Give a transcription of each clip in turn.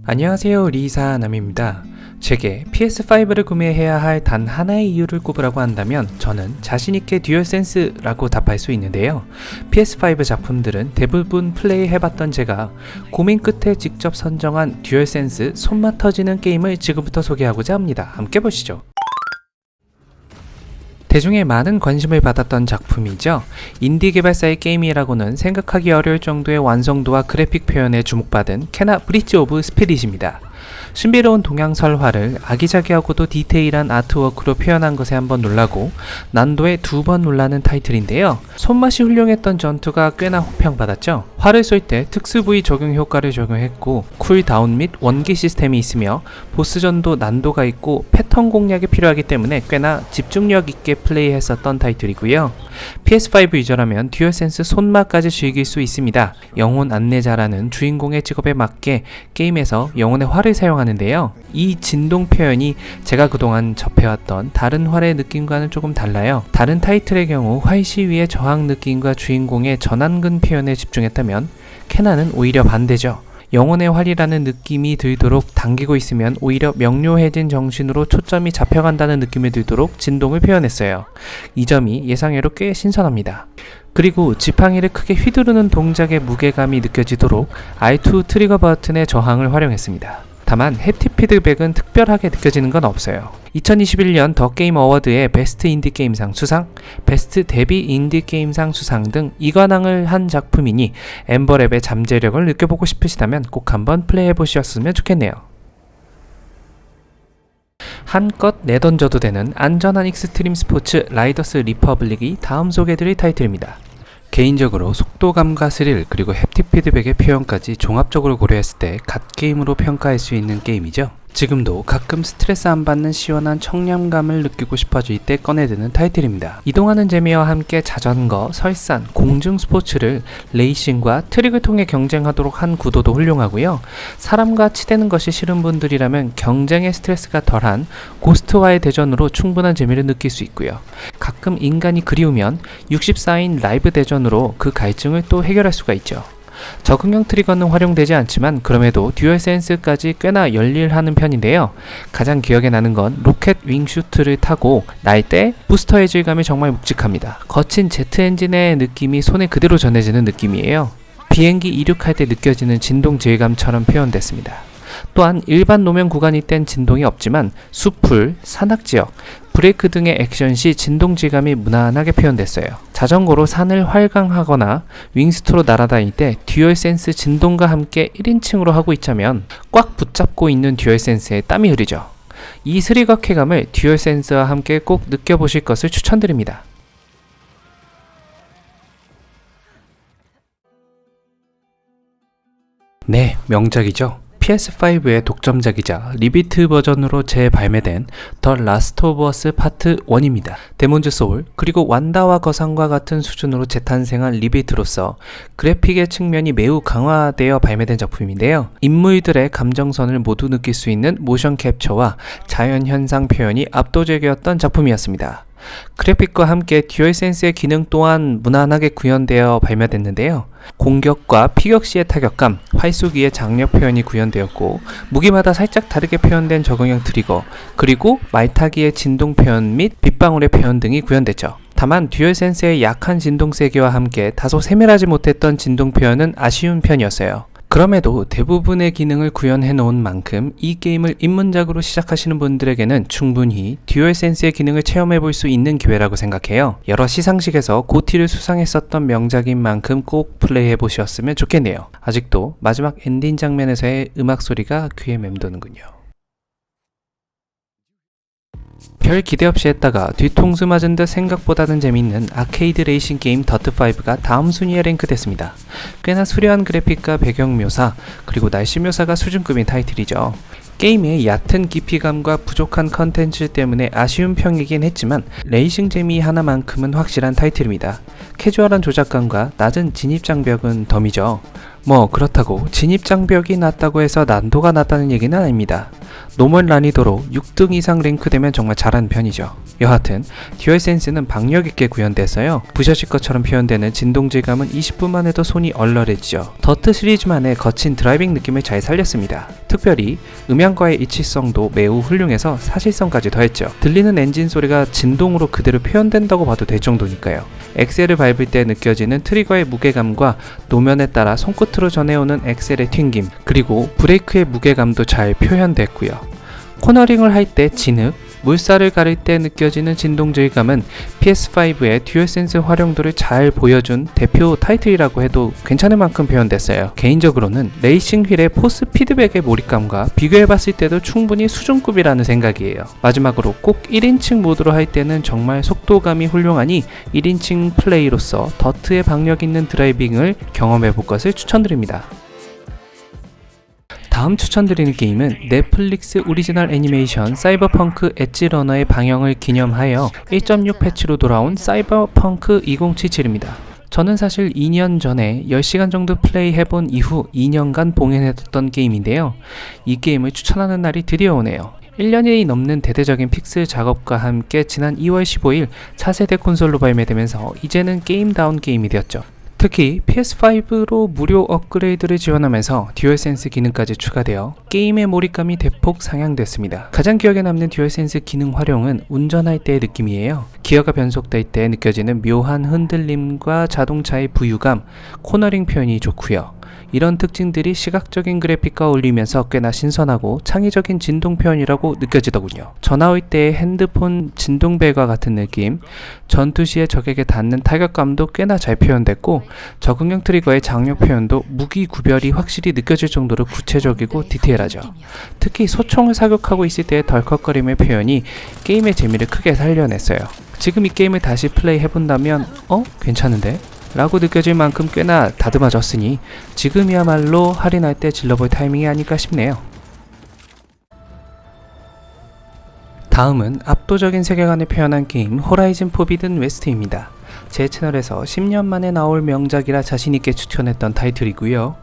안녕하세요, 리사남입니다. 제게 PS5를 구매해야 할 단 하나의 이유를 꼽으라고 한다면 저는 자신있게 듀얼센스라고 답할 수 있는데요. PS5 작품들은 대부분 플레이해봤던 제가 고민 끝에 직접 선정한 듀얼센스 손맛 터지는 게임을 지금부터 소개하고자 합니다. 함께 보시죠. 대중의 많은 관심을 받았던 작품이죠. 인디 개발사의 게임이라고는 생각하기 어려울 정도의 완성도와 그래픽 표현에 주목받은 케나 브릿지 오브 스피릿입니다. 신비로운 동양 설화를 아기자기하고도 디테일한 아트워크로 표현한 것에 한번 놀라고 난도에 2번 놀라는 타이틀인데요. 손맛이 훌륭했던 전투가 꽤나 호평받았죠. 활을 쏠 때 특수 부위 적용 효과를 적용했고 쿨다운 및 원기 시스템이 있으며 보스전도 난도가 있고 패턴 공략이 필요하기 때문에 꽤나 집중력 있게 플레이했었던 타이틀이고요. PS5 유저라면 듀얼센스 손맛까지 즐길 수 있습니다. 영혼 안내자라는 주인공의 직업에 맞게 게임에서 영혼의 활을 사용하는데요. 이 진동 표현이 제가 그동안 접해왔던 다른 활의 느낌과는 조금 달라요. 다른 타이틀의 경우 활 시위의 저항 느낌과 주인공의 전완근 표현에 집중했다면 케나는 오히려 반대죠. 영혼의 활이라는 느낌이 들도록 당기고 있으면 오히려 명료해진 정신으로 초점이 잡혀간다는 느낌이 들도록 진동을 표현했어요. 이 점이 예상외로 꽤 신선합니다. 그리고 지팡이를 크게 휘두르는 동작의 무게감이 느껴지도록 R2 트리거 버튼의 저항을 활용했습니다. 다만 햅틱 피드백은 특별하게 느껴지는 건 없어요. 2021년 더 게임 어워드의 베스트 인디 게임상 수상, 베스트 데뷔 인디 게임상 수상 등 2관왕을 한 작품이니 엠버랩의 잠재력을 느껴보고 싶으시다면 꼭 한번 플레이해보셨으면 좋겠네요. 한껏 내던져도 되는 안전한 익스트림 스포츠 라이더스 리퍼블릭이 다음 소개해드릴 타이틀입니다. 개인적으로 속도감과 스릴 그리고 햅틱 피드백의 표현까지 종합적으로 고려했을 때 갓게임으로 평가할 수 있는 게임이죠. 지금도 가끔 스트레스 안 받는 시원한 청량감을 느끼고 싶어질 때 꺼내드는 타이틀입니다. 이동하는 재미와 함께 자전거, 설산, 공중 스포츠를 레이싱과 트릭을 통해 경쟁하도록 한 구도도 훌륭하고요. 사람과 치대는 것이 싫은 분들이라면 경쟁의 스트레스가 덜한 고스트와의 대전으로 충분한 재미를 느낄 수 있고요. 가끔 인간이 그리우면 64인 라이브 대전으로 그 갈증을 또 해결할 수가 있죠. 적응형 트리거는 활용되지 않지만 그럼에도 듀얼센스까지 꽤나 열일하는 편인데요. 가장 기억에 나는 건 로켓 윙슈트를 타고 날 때 부스터의 질감이 정말 묵직합니다. 거친 제트 엔진의 느낌이 손에 그대로 전해지는 느낌이에요. 비행기 이륙할 때 느껴지는 진동 질감처럼 표현됐습니다. 또한 일반 노면 구간이 땐 진동이 없지만 숲풀, 산악지역, 브레이크 등의 액션 시 진동 질감이 무난하게 표현됐어요. 자전거로 산을 활강하거나 윙스트로 날아다닐 때 듀얼센스 진동과 함께 1인칭으로 하고 있자면 꽉 붙잡고 있는 듀얼센스에 땀이 흐르죠. 이 스리거 쾌감을 듀얼센스와 함께 꼭 느껴보실 것을 추천드립니다. 네, 명작이죠. PS5의 독점작이자 리비트 버전으로 재발매된 더 라스트 오브 어스 파트 1입니다. 데몬즈 소울 그리고 완다와 거상과 같은 수준으로 재탄생한 리비트로서 그래픽의 측면이 매우 강화되어 발매된 작품인데요. 인물들의 감정선을 모두 느낄 수 있는 모션 캡처와 자연현상 표현이 압도적이었던 작품이었습니다. 그래픽과 함께 듀얼센스의 기능 또한 무난하게 구현되어 발매됐는데요. 공격과 피격 시의 타격감, 활쏘기의 장력 표현이 구현되었고 무기마다 살짝 다르게 표현된 적응형 트리거, 그리고 말타기의 진동 표현 및 빗방울의 표현 등이 구현됐죠. 다만 듀얼센스의 약한 진동 세기와 함께 다소 세밀하지 못했던 진동 표현은 아쉬운 편이었어요. 그럼에도 대부분의 기능을 구현해 놓은 만큼 이 게임을 입문작으로 시작하시는 분들에게는 충분히 듀얼센스의 기능을 체험해 볼 수 있는 기회라고 생각해요. 여러 시상식에서 고티를 수상했었던 명작인 만큼 꼭 플레이해 보셨으면 좋겠네요. 아직도 마지막 엔딩 장면에서의 음악 소리가 귀에 맴도는군요. 별 기대 없이 했다가 뒤통수 맞은 듯 생각보다는 재미있는 아케이드 레이싱 게임 더트5가 다음 순위에 랭크됐습니다. 꽤나 수려한 그래픽과 배경 묘사, 그리고 날씨 묘사가 수준급인 타이틀이죠. 게임의 얕은 깊이감과 부족한 컨텐츠 때문에 아쉬운 평이긴 했지만 레이싱 재미 하나만큼은 확실한 타이틀입니다. 캐주얼한 조작감과 낮은 진입장벽은 덤이죠. 그렇다고 진입장벽이 낮다고 해서 난도가 낮다는 얘기는 아닙니다. 노멀 난이도로 6등 이상 랭크되면 정말 잘하는 편이죠. 여하튼 듀얼센스는 박력 있게 구현돼서요, 부셔질 것처럼 표현되는 진동질감은 20분만 해도 손이 얼얼해지죠. 더트 시리즈만의 거친 드라이빙 느낌을 잘 살렸습니다. 특별히 음향과의 일치성도 매우 훌륭해서 사실성까지 더했죠. 들리는 엔진 소리가 진동으로 그대로 표현된다고 봐도 될 정도니까요. 엑셀을 밟을 때 느껴지는 트리거의 무게감과 노면에 따라 손끝으로 전해오는 엑셀의 튕김, 그리고 브레이크의 무게감도 잘 표현됐고요. 코너링을 할 때 진흙, 물살을 가릴 때 느껴지는 진동질감은 PS5의 듀얼센스 활용도를 잘 보여준 대표 타이틀이라고 해도 괜찮을 만큼 표현됐어요. 개인적으로는 레이싱 휠의 포스 피드백의 몰입감과 비교해봤을 때도 충분히 수준급이라는 생각이에요. 마지막으로 꼭 1인칭 모드로 할 때는 정말 속도감이 훌륭하니 1인칭 플레이로서 더트의 박력 있는 드라이빙을 경험해볼 것을 추천드립니다. 다음 추천드리는 게임은 넷플릭스 오리지널 애니메이션 사이버펑크 엣지러너의 방영을 기념하여 1.6 패치로 돌아온 사이버펑크 2077입니다. 저는 사실 2년 전에 10시간 정도 플레이해본 이후 2년간 봉인해뒀던 게임인데요. 이 게임을 추천하는 날이 드디어 오네요. 1년이 넘는 대대적인 픽스 작업과 함께 지난 2월 15일 차세대 콘솔로 발매되면서 이제는 게임다운 게임이 되었죠. 특히 PS5로 무료 업그레이드를 지원하면서 듀얼센스 기능까지 추가되어 게임의 몰입감이 대폭 상향됐습니다. 가장 기억에 남는 듀얼센스 기능 활용은 운전할 때의 느낌이에요. 기어가 변속될 때 느껴지는 묘한 흔들림과 자동차의 부유감, 코너링 표현이 좋고요. 이런 특징들이 시각적인 그래픽과 어울리면서 꽤나 신선하고 창의적인 진동 표현이라고 느껴지더군요. 전화 올 때의 핸드폰 진동벨과 같은 느낌, 전투 시에 적에게 닿는 타격감도 꽤나 잘 표현됐고, 적응형 트리거의 장력 표현도 무기 구별이 확실히 느껴질 정도로 구체적이고 디테일하죠. 특히 소총을 사격하고 있을 때의 덜컥거림의 표현이 게임의 재미를 크게 살려냈어요. 지금 이 게임을 다시 플레이 해본다면 괜찮은데? 라고 느껴질 만큼 꽤나 다듬어졌으니 지금이야말로 할인할 때 질러볼 타이밍이 아닐까 싶네요. 다음은 압도적인 세계관을 표현한 게임 호라이즌 포비든 웨스트입니다. 제 채널에서 10년 만에 나올 명작이라 자신있게 추천했던 타이틀이고요.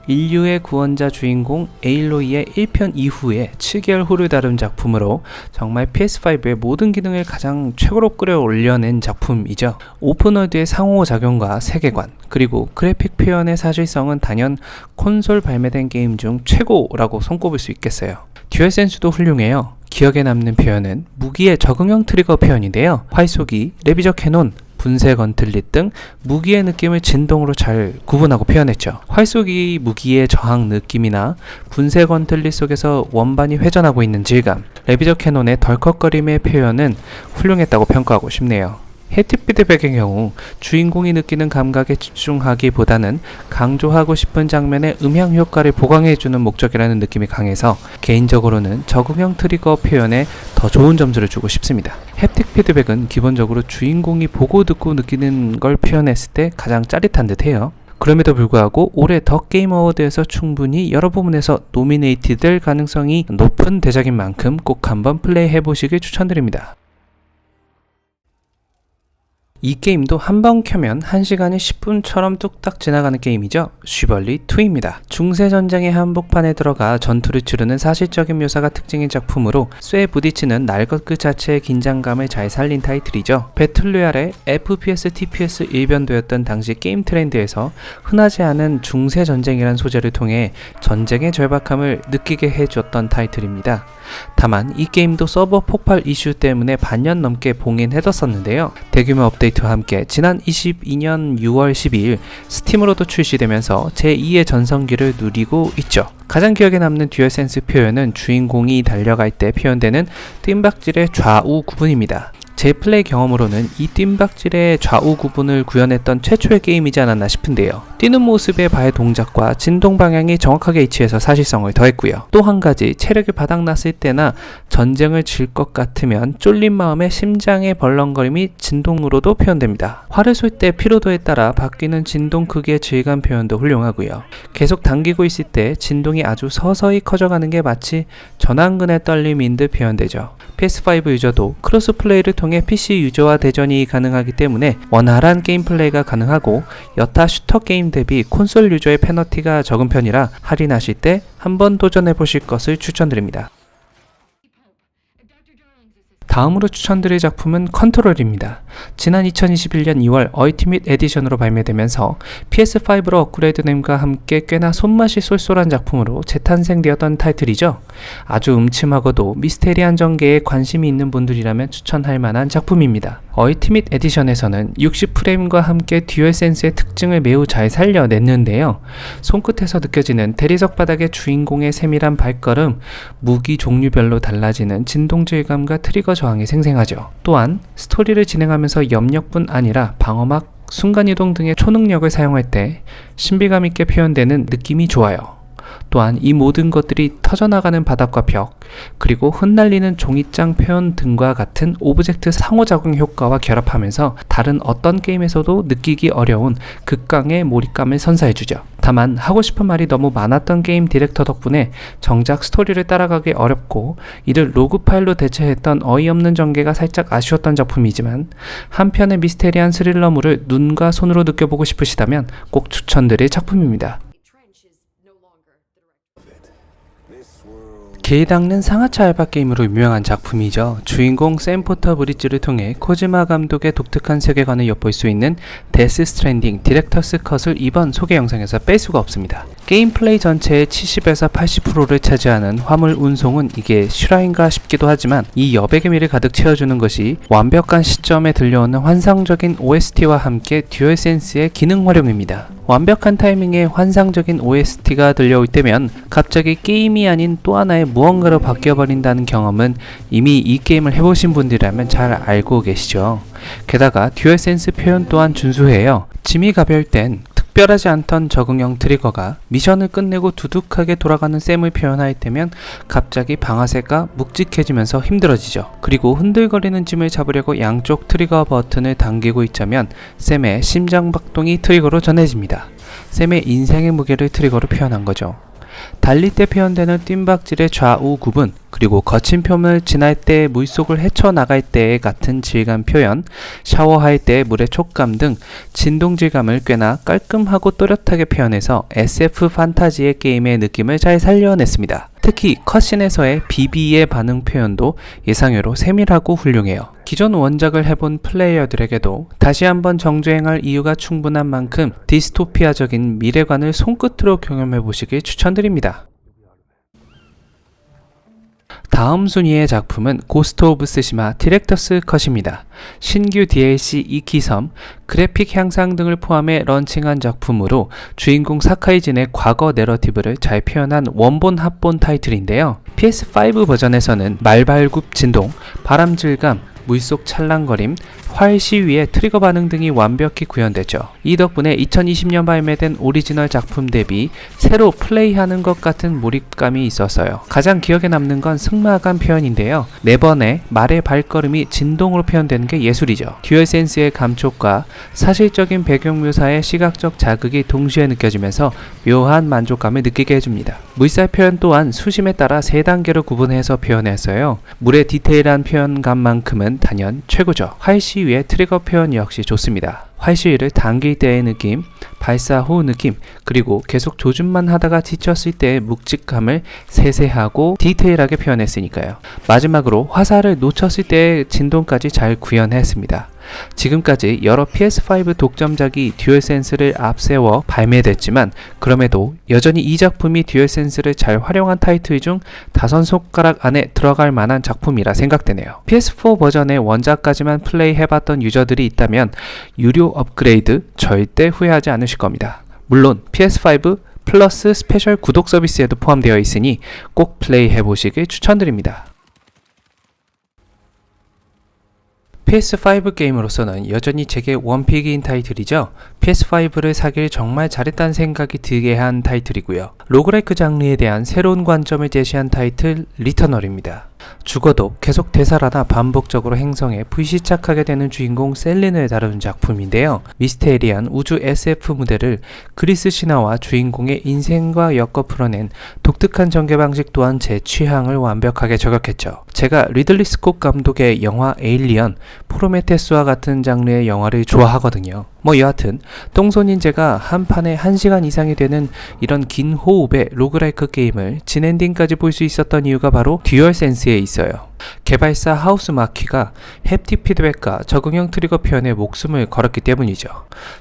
인류의 구원자 주인공 에일로이의 1편 이후에 7개월 후를 다룬 작품으로 정말 PS5의 모든 기능을 가장 최고로 끌어올려낸 작품이죠. 오픈월드의 상호작용과 세계관, 그리고 그래픽 표현의 사실성은 단연 콘솔 발매된 게임 중 최고라고 손꼽을 수 있겠어요. 듀얼센스도 훌륭해요. 기억에 남는 표현은 무기의 적응형 트리거 표현인데요. 활쏘기, 레비저 캐논, 분쇄 건틀릿 등 무기의 느낌을 진동으로 잘 구분하고 표현했죠. 활쏘기 무기의 저항 느낌이나 분쇄 건틀릿 속에서 원반이 회전하고 있는 질감, 레비저 캐논의 덜컥거림의 표현은 훌륭했다고 평가하고 싶네요. 햅틱 피드백의 경우 주인공이 느끼는 감각에 집중하기보다는 강조하고 싶은 장면의 음향 효과를 보강해주는 목적이라는 느낌이 강해서 개인적으로는 적응형 트리거 표현에 더 좋은 점수를 주고 싶습니다. 햅틱 피드백은 기본적으로 주인공이 보고 듣고 느끼는 걸 표현했을 때 가장 짜릿한 듯해요. 그럼에도 불구하고 올해 더 게임 어워드에서 충분히 여러 부문에서 노미네이트 될 가능성이 높은 대작인 만큼 꼭 한번 플레이 해보시길 추천드립니다. 이 게임도 한번 켜면 1시간이 10분처럼 뚝딱 지나가는 게임이죠. 쉬벌리 2입니다. 중세전쟁의 한복판에 들어가 전투를 치르는 사실적인 묘사가 특징인 작품으로 쇠에 부딪히는 날것 그 자체의 긴장감을 잘 살린 타이틀이죠. 배틀로얄의 FPS, TPS 일변도였던 당시 게임 트렌드에서 흔하지 않은 중세전쟁이란 소재를 통해 전쟁의 절박함을 느끼게 해줬던 타이틀입니다. 다만 이 게임도 서버 폭발 이슈 때문에 반년 넘게 봉인해뒀었는데요. 대규모 업데이트와 함께 지난 22년 6월 12일 스팀으로도 출시되면서 제2의 전성기를 누리고 있죠. 가장 기억에 남는 듀얼센스 표현은 주인공이 달려갈 때 표현되는 뜀박질의 좌우 구분입니다. 제 플레이 경험으로는 이 뜀박질의 좌우 구분을 구현했던 최초의 게임이지 않았나 싶은데요. 뛰는 모습의 발 동작과 진동 방향이 정확하게 일치해서 사실성을 더했고요. 또 한 가지, 체력이 바닥났을 때나 전쟁을 질 것 같으면 쫄린 마음에 심장의 벌렁거림이 진동으로도 표현됩니다. 활을 쏠 때 피로도에 따라 바뀌는 진동 크기의 질감 표현도 훌륭하고요. 계속 당기고 있을 때 진동이 아주 서서히 커져가는 게 마치 전완근의 떨림인 듯 표현되죠. PS5 유저도 크로스 플레이를 통해 PC 유저와 대전이 가능하기 때문에 원활한 게임 플레이가 가능하고 여타 슈터 게임 대비 콘솔 유저의 페널티가 적은 편이라 할인하실 때 한번 도전해보실 것을 추천드립니다. 다음으로 추천드릴 작품은 컨트롤입니다. 지난 2021년 2월 얼티밋 에디션으로 발매되면서 PS5로 업그레이드됨과 함께 꽤나 손맛이 쏠쏠한 작품으로 재탄생되었던 타이틀이죠. 아주 음침하고도 미스테리한 전개에 관심이 있는 분들이라면 추천할 만한 작품입니다. 얼티밋 에디션에서는 60프레임과 함께 듀얼센스의 특징을 매우 잘 살려냈는데요. 손끝에서 느껴지는 대리석 바닥의 주인공의 세밀한 발걸음, 무기 종류별로 달라지는 진동 질감과 트리거 저항이 생생하죠. 또한 스토리를 진행하면서 염력뿐 아니라 방어막, 순간이동 등의 초능력을 사용할 때 신비감 있게 표현되는 느낌이 좋아요. 또한 이 모든 것들이 터져나가는 바닥과 벽, 그리고 흩날리는 종이장 표현 등과 같은 오브젝트 상호작용 효과와 결합하면서 다른 어떤 게임에서도 느끼기 어려운 극강의 몰입감을 선사해주죠. 다만 하고 싶은 말이 너무 많았던 게임 디렉터 덕분에 정작 스토리를 따라가기 어렵고 이를 로그 파일로 대체했던 어이없는 전개가 살짝 아쉬웠던 작품이지만 한편의 미스테리한 스릴러물을 눈과 손으로 느껴보고 싶으시다면 꼭 추천드릴 작품입니다. 길 닦는 상하차 알바 게임으로 유명한 작품이죠. 주인공 샘 포터 브리지를 통해 코지마 감독의 독특한 세계관을 엿볼 수 있는 데스 스트랜딩 디렉터스 컷을 이번 소개 영상에서 뺄 수가 없습니다. 게임 플레이 전체의 70에서 80%를 차지하는 화물 운송은 이게 실화인가 싶기도 하지만 이 여백의 미를 가득 채워주는 것이 완벽한 시점에 들려오는 환상적인 OST와 함께 듀얼센스의 기능 활용입니다. 완벽한 타이밍에 환상적인 OST가 들려올 때면 갑자기 게임이 아닌 또 하나의 무언가로 바뀌어버린다는 경험은 이미 이 게임을 해보신 분들이라면 잘 알고 계시죠. 게다가 듀얼센스 표현 또한 준수해요. 짐이 가벼울 땐 특별하지 않던 적응형 트리거가 미션을 끝내고 두둑하게 돌아가는 샘을 표현할 때면 갑자기 방아쇠가 묵직해지면서 힘들어지죠. 그리고 흔들거리는 짐을 잡으려고 양쪽 트리거 버튼을 당기고 있자면 샘의 심장박동이 트리거로 전해집니다. 샘의 인생의 무게를 트리거로 표현한 거죠. 달릴 때 표현되는 뜀박질의 좌우 구분, 그리고 거친 표면을 지날 때 물속을 헤쳐나갈 때의 같은 질감 표현, 샤워할 때 물의 촉감 등 진동 질감을 꽤나 깔끔하고 또렷하게 표현해서 SF 판타지의 게임의 느낌을 잘 살려냈습니다. 특히 컷신에서의 BB의 반응 표현도 예상외로 세밀하고 훌륭해요. 기존 원작을 해본 플레이어들에게도 다시 한번 정주행할 이유가 충분한 만큼 디스토피아적인 미래관을 손끝으로 경험해보시길 추천드립니다. 다음 순위의 작품은 고스트 오브 스시마 디렉터스 컷입니다. 신규 DLC 2기 섬, 그래픽 향상 등을 포함해 런칭한 작품으로 주인공 사카이진의 과거 내러티브를 잘 표현한 원본 합본 타이틀인데요. PS5 버전에서는 말발굽 진동, 바람 질감, 물속 찰랑거림, 활 시위의 트리거 반응 등이 완벽히 구현되죠. 이 덕분에 2020년 발매된 오리지널 작품 대비 새로 플레이하는 것 같은 몰입감이 있었어요. 가장 기억에 남는 건 승마감 표현인데요. 4번의 말의 발걸음이 진동으로 표현되는 게 예술이죠. 듀얼센스의 감촉과 사실적인 배경 묘사의 시각적 자극이 동시에 느껴지면서 묘한 만족감을 느끼게 해줍니다. 물살 표현 또한 수심에 따라 3단계로 구분해서 표현했어요. 물의 디테일한 표현감만큼은 단연 최고죠. 활 시위의 트리거 표현 역시 좋습니다. 활 시위를 당길 때의 느낌, 발사 후 느낌, 그리고 계속 조준만 하다가 지쳤을 때의 묵직함을 세세하고 디테일하게 표현했으니까요. 마지막으로 화살을 놓쳤을 때의 진동까지 잘 구현했습니다. 지금까지 여러 PS5 독점작이 듀얼센스를 앞세워 발매됐지만 그럼에도 여전히 이 작품이 듀얼센스를 잘 활용한 타이틀 중 5손가락 안에 들어갈 만한 작품이라 생각되네요. PS4 버전의 원작까지만 플레이해봤던 유저들이 있다면 유료 업그레이드 절대 후회하지 않으실 겁니다. 물론 PS5 플러스 스페셜 구독 서비스에도 포함되어 있으니 꼭 플레이해보시길 추천드립니다. PS5 게임으로서는 여전히 제게 원픽인 타이틀이죠. PS5를 사길 정말 잘했다는 생각이 들게 한 타이틀이고요. 로그라이크 장르에 대한 새로운 관점을 제시한 타이틀 리터널입니다. 죽어도 계속 되살아나 반복적으로 행성에 불시착하게 되는 주인공 셀린을 다루는 작품인데요. 미스테리한 우주 SF 무대를 그리스 신화와 주인공의 인생과 엮어 풀어낸 독특한 전개 방식 또한 제 취향을 완벽하게 저격했죠. 제가 리들리 스콧 감독의 영화 에일리언, 프로메테스와 같은 장르의 영화를 좋아하거든요. 뭐 여하튼 똥손인제가 한 판에 1시간 이상이 되는 이런 긴 호흡의 로그라이크 게임을 진엔딩까지 볼 수 있었던 이유가 바로 듀얼센스에 있어요. 개발사 하우스마키가 햅틱 피드백과 적응형 트리거 표현에 목숨을 걸었기 때문이죠.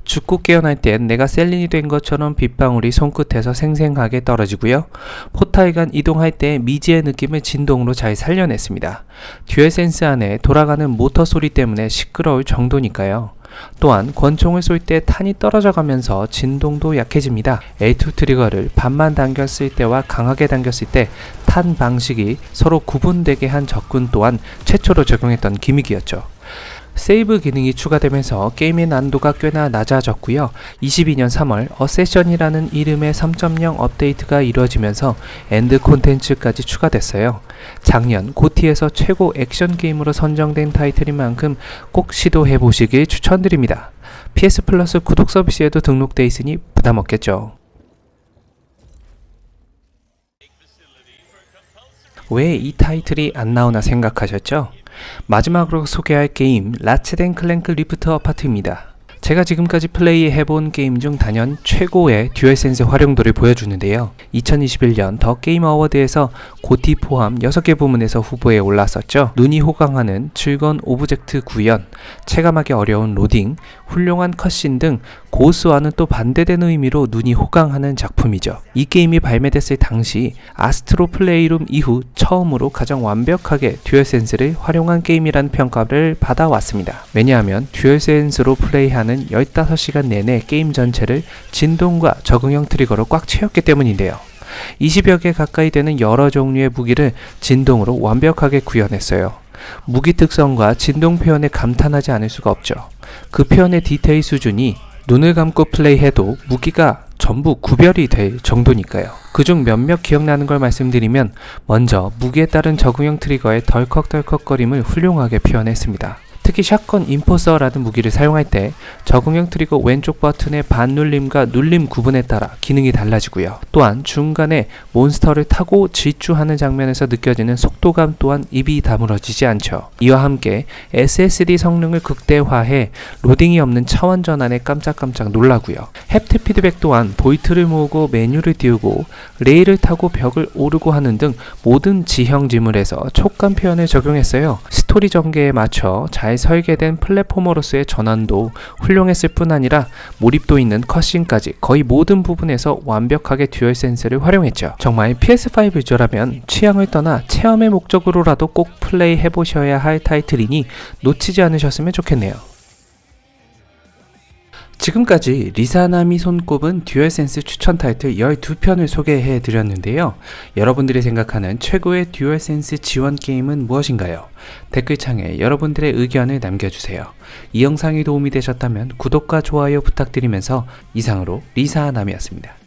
죽고 깨어날 땐 내가 셀린이 된 것처럼 빗방울이 손끝에서 생생하게 떨어지고요. 포탈 간 이동할 때 미지의 느낌을 진동으로 잘 살려냈습니다. 듀얼센스 안에 돌아가는 모터 소리 때문에 시끄러울 정도니까요. 또한 권총을 쏠 때 탄이 떨어져 가면서 진동도 약해집니다. L2 트리거를 반만 당겼을 때와 강하게 당겼을 때 탄 방식이 서로 구분되게 한 접근 또한 최초로 적용했던 기믹이었죠. 세이브 기능이 추가되면서 게임의 난도가 꽤나 낮아졌고요. 22년 3월 어세션이라는 이름의 3.0 업데이트가 이루어지면서 엔드 콘텐츠까지 추가됐어요. 작년 고티에서 최고 액션 게임으로 선정된 타이틀인 만큼 꼭 시도해보시길 추천드립니다. PS 플러스 구독 서비스에도 등록돼 있으니 부담 없겠죠. 왜 이 타이틀이 안 나오나 생각하셨죠? 마지막으로 소개할 게임 라쳇앤클랭크 리프트 어파트입니다. 제가 지금까지 플레이해본 게임 중 단연 최고의 듀얼센스 활용도를 보여주는데요. 2021년 더 게임 어워드에서 고티 포함 6개 부문에서 후보에 올랐었죠. 눈이 호강하는 즐거운 오브젝트 구현, 체감하기 어려운 로딩, 훌륭한 컷신 등 고스와는 또 반대되는 의미로 눈이 호강하는 작품이죠. 이 게임이 발매됐을 당시 아스트로 플레이룸 이후 처음으로 가장 완벽하게 듀얼센스를 활용한 게임이라는 평가를 받아왔습니다. 왜냐하면 듀얼센스로 플레이하는 15시간 내내 게임 전체를 진동과 적응형 트리거로 꽉 채웠기 때문인데요. 20여 개 가까이 되는 여러 종류의 무기를 진동으로 완벽하게 구현했어요. 무기 특성과 진동 표현에 감탄하지 않을 수가 없죠. 그 표현의 디테일 수준이 눈을 감고 플레이해도 무기가 전부 구별이 될 정도니까요. 그중 몇몇 기억나는 걸 말씀드리면 먼저 무기에 따른 적응형 트리거의 덜컥덜컥거림을 훌륭하게 표현했습니다. 특히 샷건 인포서라는 무기를 사용할 때 적응형 트리거 왼쪽 버튼의 반눌림과 눌림 구분에 따라 기능이 달라지고요. 또한 중간에 몬스터를 타고 질주하는 장면에서 느껴지는 속도감 또한 입이 다물어지지 않죠. 이와 함께 SSD 성능을 극대화해 로딩이 없는 차원 전환에 깜짝깜짝 놀라고요. 햅틱 피드백 또한 볼트를 모으고 메뉴를 띄우고 레일을 타고 벽을 오르고 하는 등 모든 지형 지물에서 촉감 표현을 적용했어요. 스토리 전개에 맞춰 잘 설계된 플랫포머로서의 전환도 훌륭했을 뿐 아니라 몰입도 있는 컷신까지 거의 모든 부분에서 완벽하게 듀얼센스를 활용했죠. 정말 PS5 유저라면 취향을 떠나 체험의 목적으로라도 꼭 플레이해보셔야 할 타이틀이니 놓치지 않으셨으면 좋겠네요. 지금까지 리사남이 손꼽은 듀얼센스 추천 타이틀 12편을 소개해 드렸는데요. 여러분들이 생각하는 최고의 듀얼센스 지원 게임은 무엇인가요? 댓글창에 여러분들의 의견을 남겨주세요. 이 영상이 도움이 되셨다면 구독과 좋아요 부탁드리면서 이상으로 리사남이었습니다.